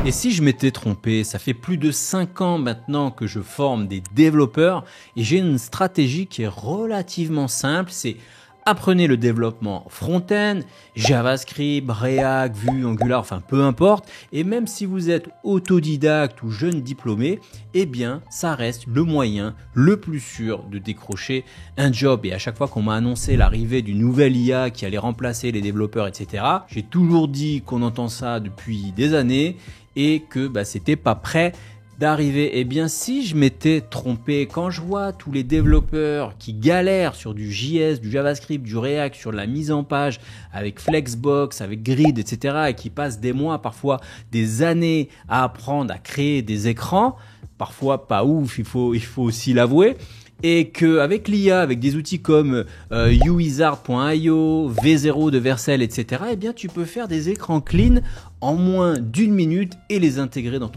Et si je m'étais trompé, ça fait plus de 5 ans maintenant que je forme des développeurs et j'ai une stratégie qui est relativement simple, c'est apprenez le développement front-end, JavaScript, React, Vue, Angular, enfin peu importe. Et même si vous êtes autodidacte ou jeune diplômé, eh bien ça reste le moyen le plus sûr de décrocher un job. Et à chaque fois qu'on m'a annoncé l'arrivée d'une nouvelle IA qui allait remplacer les développeurs, etc., j'ai toujours dit qu'on entend ça depuis des années et que c'était pas prêt d'arriver. Eh bien si je m'étais trompé, quand je vois tous les développeurs qui galèrent sur du JS, du JavaScript, du React, sur la mise en page avec Flexbox, avec Grid, etc. et qui passent des mois, parfois des années à apprendre à créer des écrans, parfois pas ouf, il faut aussi l'avouer. Et qu'avec l'IA, avec des outils comme uwizard.io, V0 de Vercel, etc., eh bien, tu peux faire des écrans clean en moins d'une minute et les intégrer dans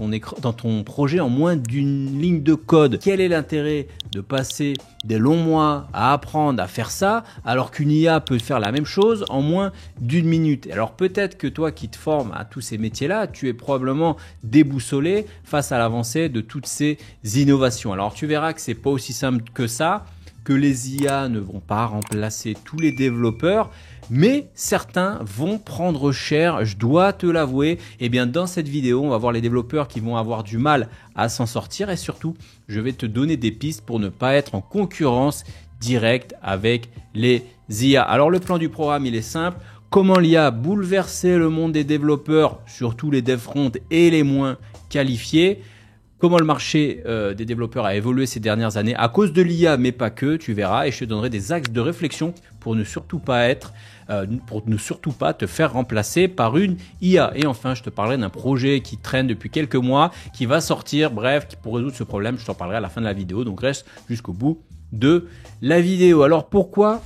ton projet en moins d'une ligne de code. Quel est l'intérêt de passer des longs mois à apprendre à faire ça alors qu'une IA peut faire la même chose en moins d'une minute? Alors peut-être que toi qui te formes à tous ces métiers-là, tu es probablement déboussolé face à l'avancée de toutes ces innovations. Alors tu verras que c'est pas aussi simple que ça, que les IA ne vont pas remplacer tous les développeurs, mais certains vont prendre cher, je dois te l'avouer. Et bien dans cette vidéo, on va voir les développeurs qui vont avoir du mal à s'en sortir et surtout, je vais te donner des pistes pour ne pas être en concurrence directe avec les IA. Alors le plan du programme, il est simple. Comment l'IA a bouleversé le monde des développeurs, surtout les dev front et les moins qualifiés. Comment le marché des développeurs a évolué ces dernières années à cause de l'IA, mais pas que, tu verras. Et je te donnerai des axes de réflexion pour ne surtout pas te faire remplacer par une IA. Et enfin, je te parlerai d'un projet qui traîne depuis quelques mois, qui va sortir, bref, pour résoudre ce problème, je t'en parlerai à la fin de la vidéo. Donc reste jusqu'au bout de la vidéo. Alors pourquoi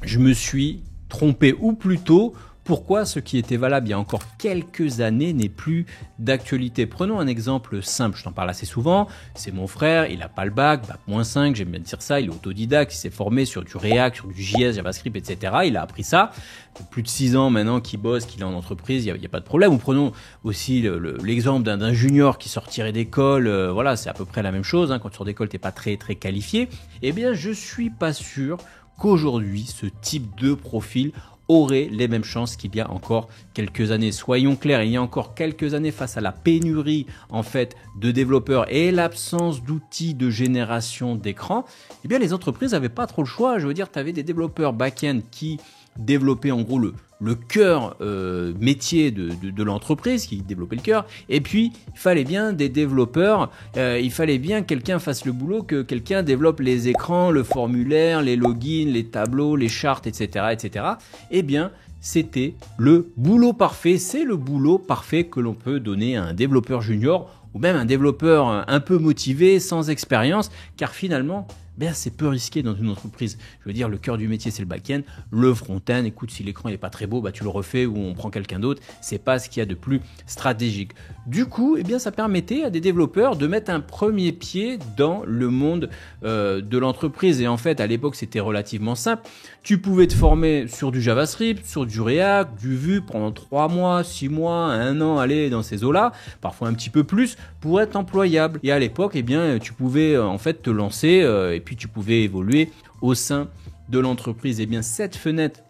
je me suis trompé, ou plutôt pourquoi ce qui était valable il y a encore quelques années n'est plus d'actualité? Prenons un exemple simple, je t'en parle assez souvent, c'est mon frère, il n'a pas le bac, bac-5, j'aime bien dire ça, il est autodidacte, il s'est formé sur du React, sur du JS, JavaScript, etc. Il a appris ça, plus de 6 ans maintenant qu'il bosse, qu'il est en entreprise, il n'y a pas de problème. Ou prenons aussi l'exemple d'un junior qui sortirait d'école, voilà, c'est à peu près la même chose, hein, quand tu sors d'école, tu n'es pas très qualifié. Eh bien, je suis pas sûr qu'aujourd'hui, ce type de profil aurait les mêmes chances qu'il y a encore quelques années. Soyons clairs, il y a encore quelques années, face à la pénurie en fait de développeurs et l'absence d'outils de génération d'écran, eh bien les entreprises n'avaient pas trop le choix. Je veux dire, tu avais des développeurs back-end qui développaient en gros le cœur métier de l'entreprise, qui développait le cœur, et puis il fallait bien des développeurs, il fallait bien que quelqu'un fasse le boulot, que quelqu'un développe les écrans, le formulaire, les logins, les tableaux, les charts, etc. etc. Eh bien, c'était le boulot parfait, c'est le boulot parfait que l'on peut donner à un développeur junior ou même un développeur un peu motivé, sans expérience, car finalement, c'est peu risqué dans une entreprise. Je veux dire, le cœur du métier, c'est le back-end. Le front-end, écoute, si l'écran n'est pas très beau, tu le refais ou on prend quelqu'un d'autre. C'est pas ce qu'il y a de plus stratégique. Du coup, ça permettait à des développeurs de mettre un premier pied dans le monde de l'entreprise. Et en fait, à l'époque, c'était relativement simple. Tu pouvais te former sur du JavaScript, sur du React, du Vue pendant 3 mois, 6 mois, 1 an, aller dans ces eaux-là, parfois un petit peu plus, pour être employable. Et à l'époque, tu pouvais en fait te lancer et puis tu pouvais évoluer au sein de l'entreprise. Et bien cette fenêtre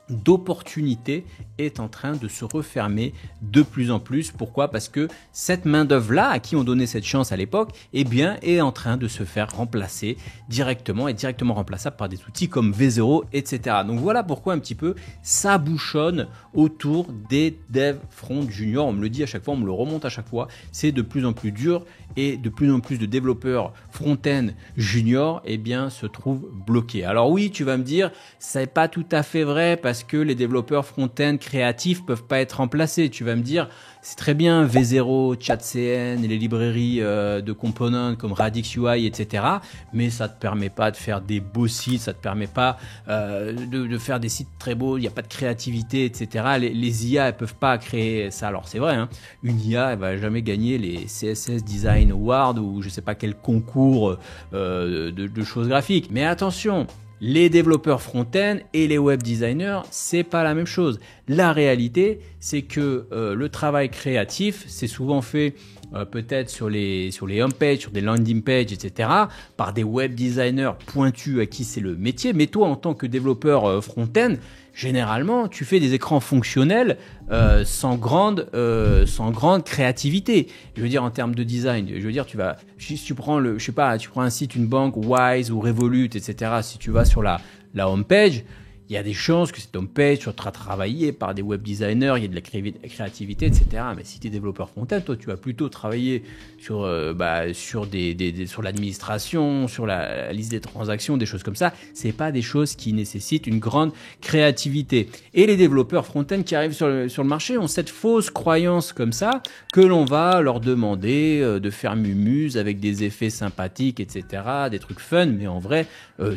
d'opportunité est en train de se refermer de plus en plus. Pourquoi? Parce que cette main-d'œuvre-là, à qui on donnait cette chance à l'époque, est en train de se faire remplacer directement remplaçable par des outils comme V0, etc. Donc voilà pourquoi un petit peu ça bouchonne autour des devs front junior. On me le dit à chaque fois, on me le remonte à chaque fois. C'est de plus en plus dur et de plus en plus de développeurs front-end junior se trouvent bloqués. Alors oui, tu vas me dire, c'est pas tout à fait vrai parce que les développeurs front-end créatifs peuvent pas être remplacés. Tu vas me dire, c'est très bien V0, ChatCN et les librairies de components comme Radix UI, etc. Mais ça te permet pas de faire des beaux sites, ça te permet pas de faire des sites très beaux, il n'y a pas de créativité, etc. Les IA, elles peuvent pas créer ça. Alors c'est vrai, hein, une IA, elle va jamais gagner les CSS Design Awards ou je sais pas quel concours de choses graphiques. Mais attention, Les développeurs front-end et les web designers, c'est pas la même chose. La réalité, c'est que le travail créatif, c'est souvent fait peut-être sur les homepages, sur des landing pages, etc., par des web designers pointus à qui c'est le métier. Mais toi, en tant que développeur front-end, généralement, tu fais des écrans fonctionnels sans grande créativité. Je veux dire, en termes de design, je veux dire, si tu prends tu prends un site, une banque, Wise ou Revolut, etc., si tu vas sur la homepage, il y a des chances que cette homepage soit travaillée par des web designers, il y a de la créativité, etc. Mais si tu es développeur front-end, toi, tu vas plutôt travailler sur l'administration, sur la liste des transactions, des choses comme ça. C'est pas des choses qui nécessitent une grande créativité. Et les développeurs front-end qui arrivent sur le marché ont cette fausse croyance comme ça que l'on va leur demander de faire mumuse avec des effets sympathiques, etc., des trucs fun. Mais en vrai,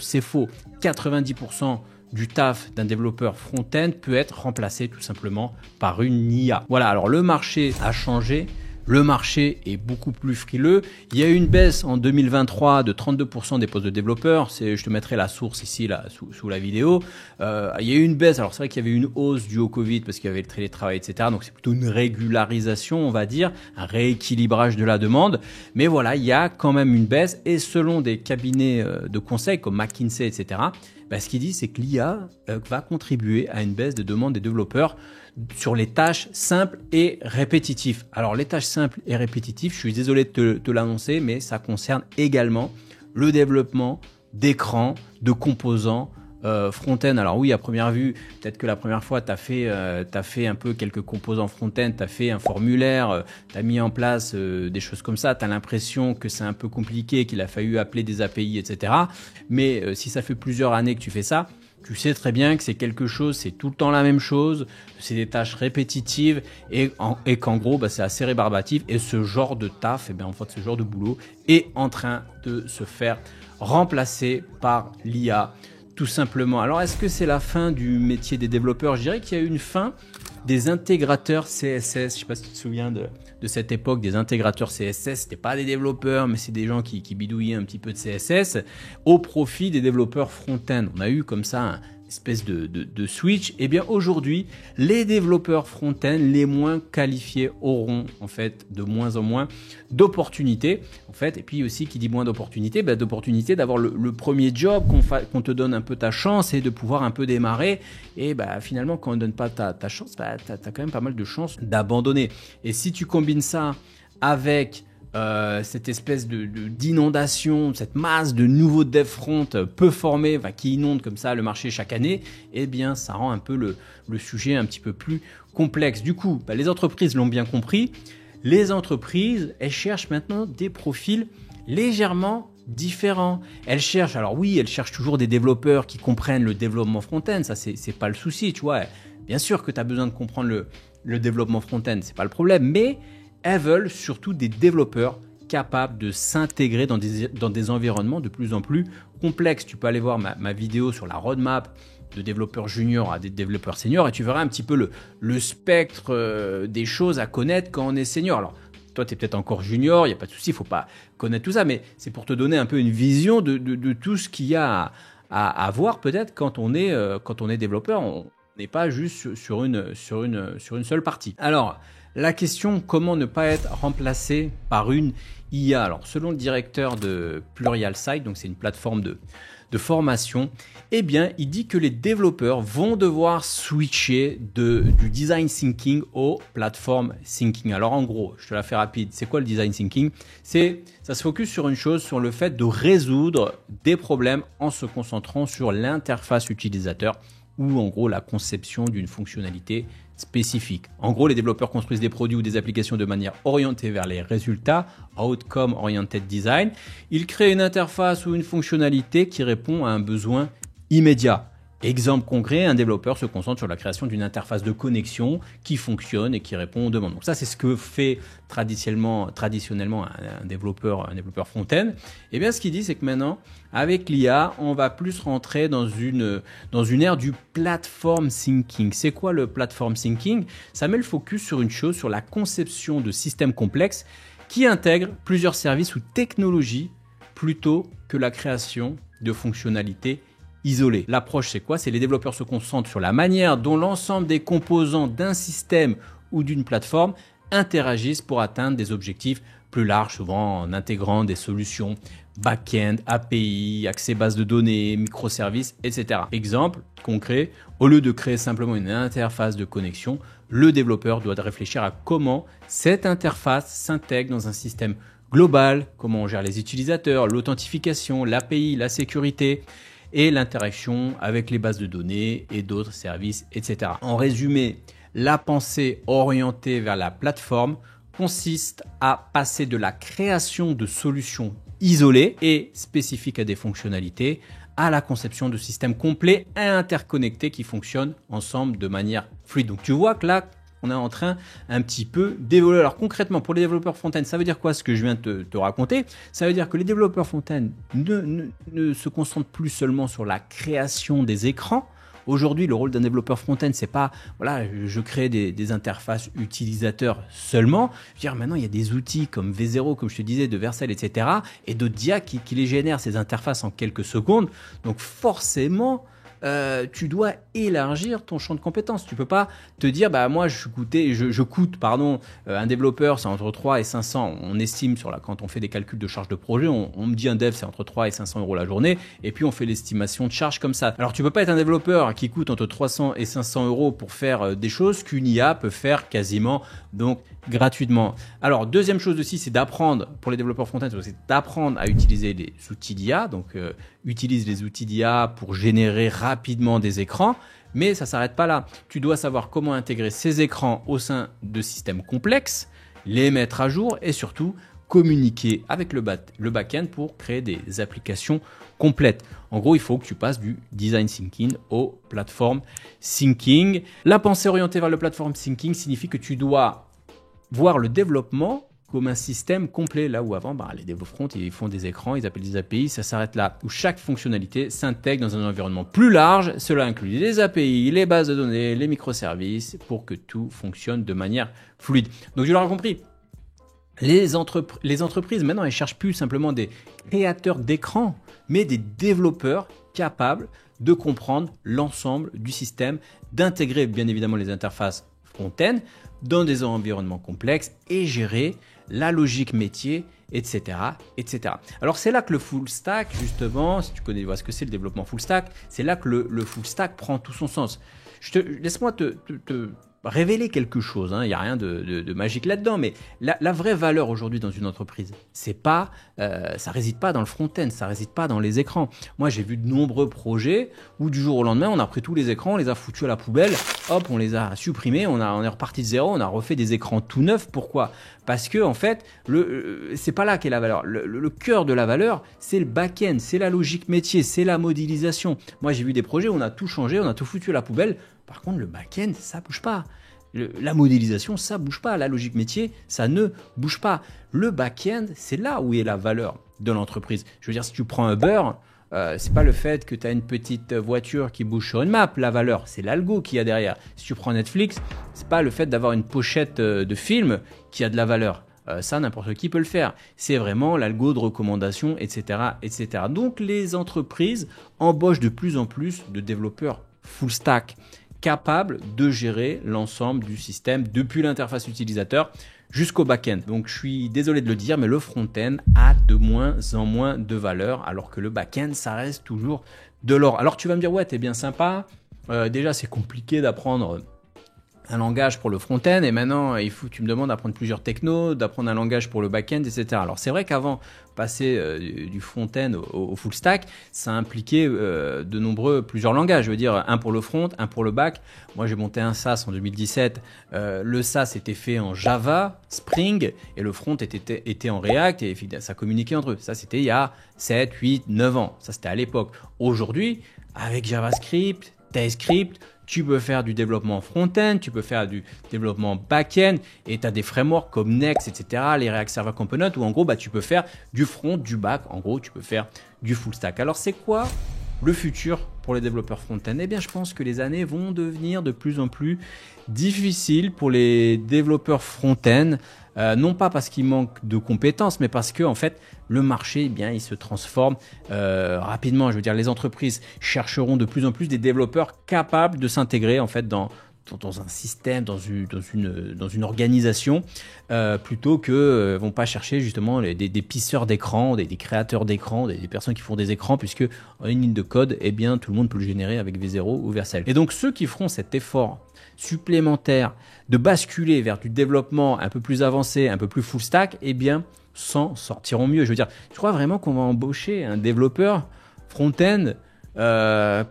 c'est faux. 90% du taf d'un développeur front-end peut être remplacé tout simplement par une IA. Voilà, alors le marché a changé. Le marché est beaucoup plus frileux. Il y a eu une baisse en 2023 de 32% des postes de développeurs. Je te mettrai la source ici là, sous la vidéo. Il y a eu une baisse. Alors c'est vrai qu'il y avait une hausse due au Covid parce qu'il y avait le télétravail, etc. Donc c'est plutôt une régularisation, on va dire, un rééquilibrage de la demande. Mais voilà, il y a quand même une baisse. Et selon des cabinets de conseil comme McKinsey, etc., ce qu'il dit, c'est que l'IA va contribuer à une baisse de demande des développeurs sur les tâches simples et répétitives. Alors les tâches simples et répétitives, je suis désolé de te l'annoncer, mais ça concerne également le développement d'écrans, de composants front-end. Alors oui, à première vue, peut-être que la première fois, tu as fait un peu quelques composants front-end, tu as fait un formulaire, tu as mis en place des choses comme ça, tu as l'impression que c'est un peu compliqué, qu'il a fallu appeler des API, etc. Mais si ça fait plusieurs années que tu fais ça, tu sais très bien que c'est quelque chose, c'est tout le temps la même chose, c'est des tâches répétitives et qu'en gros, c'est assez rébarbatif. Et ce genre de taf, ce genre de boulot est en train de se faire remplacer par l'IA. Tout simplement. Alors, est-ce que c'est la fin du métier des développeurs? Je dirais qu'il y a eu une fin des intégrateurs CSS. Je ne sais pas si tu te souviens de cette époque des intégrateurs CSS. C'était pas des développeurs, mais c'est des gens qui bidouillaient un petit peu de CSS au profit des développeurs front-end. On a eu comme ça une espèce de switch. Et bien aujourd'hui, les développeurs front-end les moins qualifiés auront en fait de moins en moins d'opportunités. En fait, et puis aussi qui dit moins d'opportunités, d'opportunités d'avoir le premier job, qu'on te donne un peu ta chance et de pouvoir un peu démarrer. Et finalement, quand on ne donne pas ta chance, tu as quand même pas mal de chances d'abandonner. Et si tu combines ça avec cette espèce d'inondation, cette masse de nouveaux dev front peu formés qui inondent comme ça le marché chaque année, eh bien ça rend un peu le sujet un petit peu plus complexe. Du coup, les entreprises l'ont bien compris. Les entreprises, elles cherchent maintenant des profils légèrement différents. Elles cherchent toujours des développeurs qui comprennent le développement front-end. Ça, c'est pas le souci, tu vois. Bien sûr que tu as besoin de comprendre le développement front-end, c'est pas le problème, mais elles veulent surtout des développeurs capables de s'intégrer dans des environnements de plus en plus complexes. Tu peux aller voir ma vidéo sur la roadmap de développeurs juniors à des développeurs seniors et tu verras un petit peu le spectre des choses à connaître quand on est senior. Alors, toi, tu es peut-être encore junior, il n'y a pas de souci, il ne faut pas connaître tout ça, mais c'est pour te donner un peu une vision de tout ce qu'il y a à voir peut-être quand on est développeur. On n'est pas juste sur une seule partie. Alors, la question, comment ne pas être remplacé par une IA? Alors, selon le directeur de Pluralsight, donc c'est une plateforme de formation, eh bien, il dit que les développeurs vont devoir switcher du design thinking au platform thinking. Alors, en gros, je te la fais rapide. C'est quoi le design thinking? Ça se focus sur une chose, sur le fait de résoudre des problèmes en se concentrant sur l'interface utilisateur ou en gros la conception d'une fonctionnalité spécifique. En gros, les développeurs construisent des produits ou des applications de manière orientée vers les résultats, outcome oriented design. Ils créent une interface ou une fonctionnalité qui répond à un besoin immédiat. Exemple concret, un développeur se concentre sur la création d'une interface de connexion qui fonctionne et qui répond aux demandes. Donc ça, c'est ce que fait traditionnellement un développeur front-end. Et bien, ce qu'il dit, c'est que maintenant, avec l'IA, on va plus rentrer dans une ère du platform thinking. C'est quoi le platform thinking? Ça met le focus sur une chose, sur la conception de systèmes complexes qui intègrent plusieurs services ou technologies plutôt que la création de fonctionnalités isolés. L'approche, c'est quoi? C'est les développeurs se concentrent sur la manière dont l'ensemble des composants d'un système ou d'une plateforme interagissent pour atteindre des objectifs plus larges, souvent en intégrant des solutions back-end, API, accès base de données, microservices, etc. Exemple concret, au lieu de créer simplement une interface de connexion, le développeur doit réfléchir à comment cette interface s'intègre dans un système global, comment on gère les utilisateurs, l'authentification, l'API, la sécurité et l'interaction avec les bases de données et d'autres services, etc. En résumé, la pensée orientée vers la plateforme consiste à passer de la création de solutions isolées et spécifiques à des fonctionnalités à la conception de systèmes complets et interconnectés qui fonctionnent ensemble de manière fluide. Donc tu vois que là, on est en train un petit peu d'évoluer. Alors concrètement, pour les développeurs front-end, ça veut dire quoi ce que je viens de te raconter? Ça veut dire que les développeurs front-end ne se concentrent plus seulement sur la création des écrans. Aujourd'hui, le rôle d'un développeur front-end, c'est pas, voilà, je crée des interfaces utilisateurs seulement. Je veux dire, maintenant, il y a des outils comme V0, comme je te disais, de Vercel, etc. et d'autres d'IA qui les génèrent, ces interfaces, en quelques secondes. Donc, forcément, tu dois élargir ton champ de compétences. Tu peux pas te dire, bah moi je coûte, un développeur c'est entre 3 et 500. On estime quand on fait des calculs de charge de projet, on me dit un dev c'est entre 3 et 500 euros la journée, et puis on fait l'estimation de charge comme ça. Alors tu peux pas être un développeur qui coûte entre 300 et 500 euros pour faire des choses qu'une IA peut faire quasiment donc gratuitement. Alors deuxième chose aussi, c'est d'apprendre pour les développeurs front-end, c'est d'apprendre à utiliser les outils d'IA. Donc utilise les outils d'IA pour générer rapidement des écrans, mais ça s'arrête pas là. Tu dois savoir comment intégrer ces écrans au sein de systèmes complexes, les mettre à jour et surtout communiquer avec le back-end pour créer des applications complètes. En gros, il faut que tu passes du design thinking au platform thinking. La pensée orientée vers le platform thinking signifie que tu dois voir le développement comme un système complet, là où avant, les développeurs front, ils font des écrans, ils appellent des API, ça s'arrête là, où chaque fonctionnalité s'intègre dans un environnement plus large. Cela inclut les API, les bases de données, les microservices, pour que tout fonctionne de manière fluide. Donc, je l'aurai compris, les entreprises, maintenant, elles cherchent plus simplement des créateurs d'écrans, mais des développeurs capables de comprendre l'ensemble du système, d'intégrer bien évidemment les interfaces front-end dans des environnements complexes et gérer la logique métier, etc., etc. Alors c'est là que le full stack, justement, si tu connais ce que c'est le développement full stack, c'est là que le full stack prend tout son sens. Laisse-moi te révéler quelque chose, il n'y a rien de magique là-dedans, mais la vraie valeur aujourd'hui dans une entreprise, c'est pas, ça réside pas dans le front-end, ça réside pas dans les écrans. Moi, j'ai vu de nombreux projets où du jour au lendemain, on a pris tous les écrans, on les a foutus à la poubelle, hop, on les a supprimés, on est reparti de zéro, on a refait des écrans tout neufs. Pourquoi? Parce que en fait, c'est pas là qu'est la valeur. Le cœur de la valeur, c'est le back-end, c'est la logique métier, c'est la modélisation. Moi, j'ai vu des projets où on a tout changé, on a tout foutu à la poubelle. Par contre, le back-end, ça bouge pas. La modélisation, ça bouge pas. La logique métier, ça ne bouge pas. Le back-end, c'est là où est la valeur de l'entreprise. Je veux dire, si tu prends Uber, c'est pas le fait que tu as une petite voiture qui bouge sur une map, la valeur, c'est l'algo qu'il y a derrière. Si tu prends Netflix, c'est pas le fait d'avoir une pochette de film qui a de la valeur. Ça, n'importe qui peut le faire. C'est vraiment l'algo de recommandation, etc., etc. Donc, les entreprises embauchent de plus en plus de développeurs full stack capables de gérer l'ensemble du système depuis l'interface utilisateur jusqu'au back-end. Donc, je suis désolé de le dire, mais le front-end a de moins en moins de valeur, alors que le back-end, ça reste toujours de l'or. Alors, tu vas me dire, ouais, t'es bien sympa. Déjà, c'est compliqué d'apprendre un langage pour le front-end, et maintenant tu me demandes d'apprendre plusieurs technos, d'apprendre un langage pour le back-end, etc. Alors c'est vrai qu'avant, passer du front-end au full stack, ça impliquait plusieurs langages. Je veux dire, un pour le front, un pour le back. Moi j'ai monté un SaaS en 2017, le SaaS était fait en Java, Spring, et le front était en React, et ça communiquait entre eux. Ça c'était il y a 7, 8, 9 ans, ça c'était à l'époque. Aujourd'hui, avec JavaScript, TypeScript, tu peux faire du développement front-end, tu peux faire du développement back-end, et tu as des frameworks comme Next, etc., les React Server Components, où en gros, tu peux faire du front, du back, en gros, tu peux faire du full stack. Alors, c'est quoi le futur pour les développeurs front-end? Eh bien, je pense que les années vont devenir de plus en plus difficiles pour les développeurs front-end. Non pas parce qu'il manque de compétences, mais parce que en fait, le marché, eh bien, il se transforme rapidement. Je veux dire, les entreprises chercheront de plus en plus des développeurs capables de s'intégrer en fait dans un système, dans une organisation, plutôt que vont pas chercher justement des pisseurs d'écran, des créateurs d'écran, des personnes qui font des écrans, puisque en une ligne de code, eh bien, tout le monde peut le générer avec V0 ou Vercel. Et donc, ceux qui feront cet effort supplémentaire de basculer vers du développement un peu plus avancé, un peu plus full stack, eh bien, s'en sortiront mieux. Je veux dire, je crois vraiment qu'on va embaucher un développeur front-end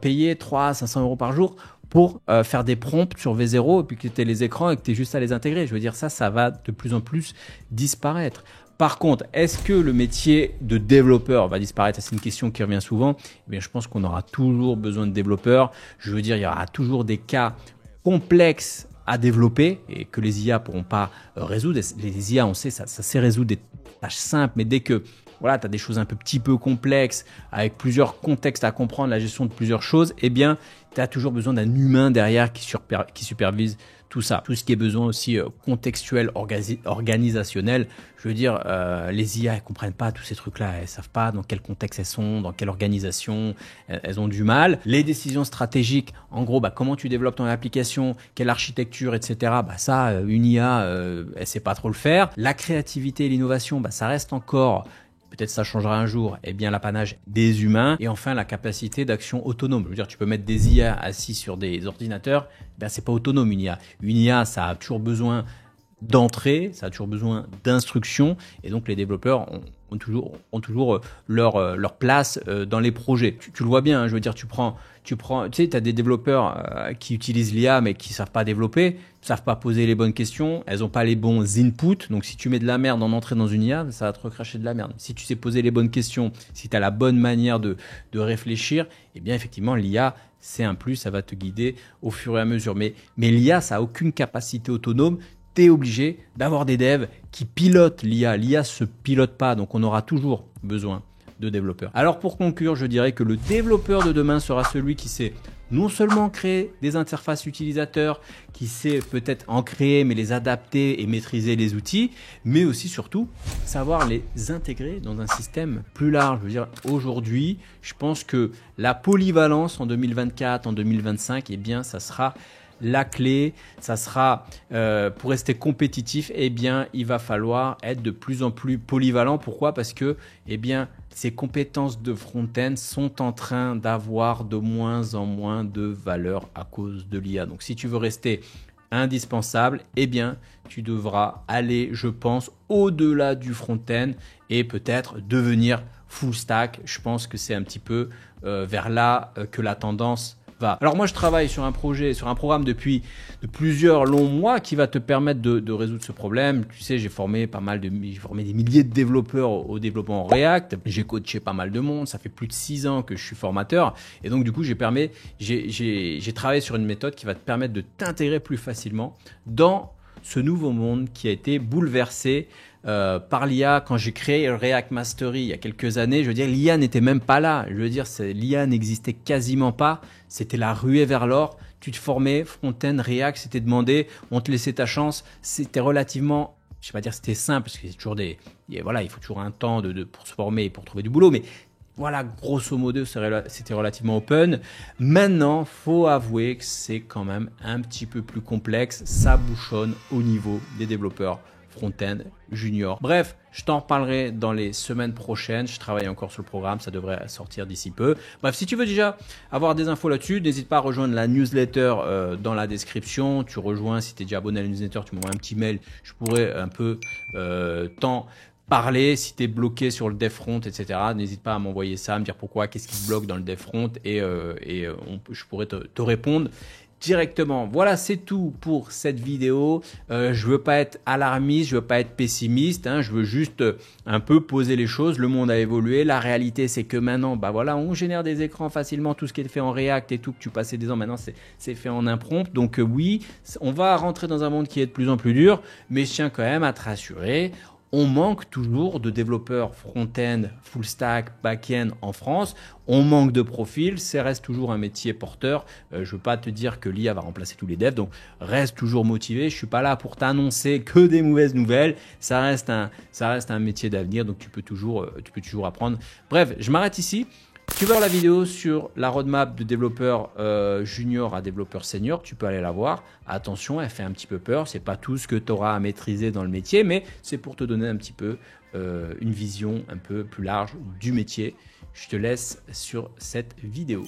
payé 300 à 500 euros par jour pour faire des prompts sur V0 et puis que tu aies les écrans et que tu aies juste à les intégrer. Je veux dire, ça va de plus en plus disparaître. Par contre, est-ce que le métier de développeur va disparaître? C'est une question qui revient souvent. Eh bien, je pense qu'on aura toujours besoin de développeurs. Je veux dire, il y aura toujours des cas complexes à développer et que les IA pourront pas résoudre. Les IA, on sait, ça sait résoudre des tâches simples, mais dès que voilà, tu as des choses un petit peu complexes, avec plusieurs contextes à comprendre, la gestion de plusieurs choses, eh bien, tu as toujours besoin d'un humain derrière qui supervise tout ça. Tout ce qui est besoin aussi contextuel, organisationnel. Je veux dire, les IA, elles comprennent pas tous ces trucs-là. Elles savent pas dans quel contexte elles sont, dans quelle organisation. Elles ont du mal. Les décisions stratégiques, en gros, comment tu développes ton application, quelle architecture, etc. Ça, une IA, elle sait pas trop le faire. La créativité et l'innovation, ça reste encore... Peut-être ça changera un jour, eh bien l'apanage des humains. Et enfin, la capacité d'action autonome. Je veux dire, tu peux mettre des IA assis sur des ordinateurs, c'est pas autonome une IA. Une IA, ça a toujours besoin d'entrée, ça a toujours besoin d'instruction. Et donc, les développeurs ont toujours leur place dans les projets. Tu le vois bien, je veux dire, tu sais, tu as des développeurs qui utilisent l'IA mais qui savent pas développer, savent pas poser les bonnes questions, elles ont pas les bons inputs. Donc, si tu mets de la merde en entrée dans une IA, ça va te recracher de la merde. Si tu sais poser les bonnes questions, si tu as la bonne manière de réfléchir, eh bien, effectivement, l'IA, c'est un plus, ça va te guider au fur et à mesure. Mais l'IA, ça a aucune capacité autonome. Tu es obligé d'avoir des devs qui pilotent l'IA. L'IA se pilote pas, donc on aura toujours besoin de développeurs. Alors pour conclure, je dirais que le développeur de demain sera celui qui sait non seulement créer des interfaces utilisateurs, qui sait peut-être en créer mais les adapter et maîtriser les outils, mais aussi surtout savoir les intégrer dans un système plus large. Je veux dire, aujourd'hui, je pense que la polyvalence en 2024, en 2025, eh bien, ça sera la clé. Ça sera pour rester compétitif, eh bien, il va falloir être de plus en plus polyvalent. Pourquoi? Parce que, eh bien, ces compétences de front-end sont en train d'avoir de moins en moins de valeur à cause de l'IA. Donc, si tu veux rester indispensable, eh bien, tu devras aller, je pense, au-delà du front-end et peut-être devenir full stack. Je pense que c'est un petit peu vers là que la tendance va. Alors moi, je travaille sur un projet, sur un programme depuis plusieurs longs mois qui va te permettre de résoudre ce problème. Tu sais, j'ai formé des milliers de développeurs au développement en React. J'ai coaché pas mal de monde. Ça fait plus de 6 ans que je suis formateur. Et donc, du coup, j'ai travaillé sur une méthode qui va te permettre de t'intégrer plus facilement dans ce nouveau monde qui a été bouleversé par l'IA. Quand j'ai créé React Mastery il y a quelques années, je veux dire, l'IA n'était même pas là. Je veux dire, l'IA n'existait quasiment pas. C'était la ruée vers l'or. Tu te formais, front-end, React, c'était demandé, on te laissait ta chance. C'était relativement, je ne vais pas dire que c'était simple, parce que c'est toujours il faut toujours un temps pour se former et pour trouver du boulot, mais voilà, grosso modo, c'était relativement open. Maintenant, faut avouer que c'est quand même un petit peu plus complexe. Ça bouchonne au niveau des développeurs front-end junior. Bref, je t'en reparlerai dans les semaines prochaines. Je travaille encore sur le programme, ça devrait sortir d'ici peu. Bref, si tu veux déjà avoir des infos là-dessus, n'hésite pas à rejoindre la newsletter dans la description. Tu rejoins, si tu es déjà abonné à la newsletter, tu m'envoies un petit mail. Je pourrais un peu t'en parler. Si tu es bloqué sur le dev front, etc., n'hésite pas à m'envoyer ça, à me dire pourquoi, qu'est-ce qui te bloque dans le dev front et je pourrais te répondre directement. Voilà, c'est tout pour cette vidéo. Je veux pas être alarmiste, je veux pas être pessimiste, hein, je veux juste un peu poser les choses. Le monde a évolué. La réalité, c'est que maintenant, voilà, on génère des écrans facilement. Tout ce qui est fait en React et tout, que tu passais des ans, maintenant, c'est fait en un prompt. Donc oui, on va rentrer dans un monde qui est de plus en plus dur, mais je tiens quand même à te rassurer. on manque toujours de développeurs front-end, full stack, back-end en France. On manque de profils, ça reste toujours un métier porteur. Je ne veux pas te dire que l'IA va remplacer tous les devs, donc reste toujours motivé. Je ne suis pas là pour t'annoncer que des mauvaises nouvelles. Ça reste un métier d'avenir, donc tu peux toujours apprendre. Bref, je m'arrête ici. Tu veux voir la vidéo sur la roadmap de développeur junior à développeur senior, tu peux aller la voir. Attention, elle fait un petit peu peur. C'est pas tout ce que tu auras à maîtriser dans le métier, mais c'est pour te donner un petit peu une vision un peu plus large du métier. Je te laisse sur cette vidéo.